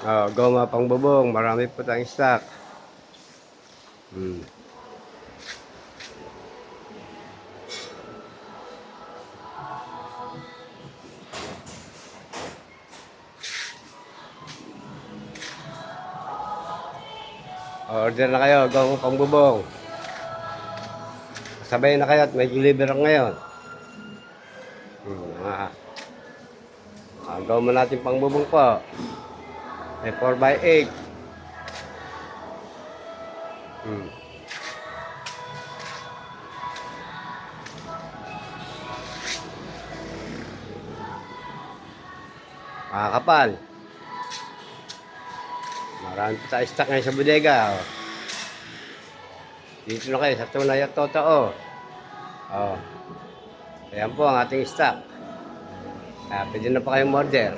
Oh, goma pang bubong. Marami po tayong stock. Hmm. Order na kayo, goma pang bubong. Sabay na kayo at may deliver ngayon. Goma natin pang bubong po. May 4x8. Hmm. Makakapal. Marami pa tayo stock ngayon sa bodega. Oh. Dito na kayo sa tunay at totoo. Oh. Ayan po ang ating stock. Pwede na pa kayong order.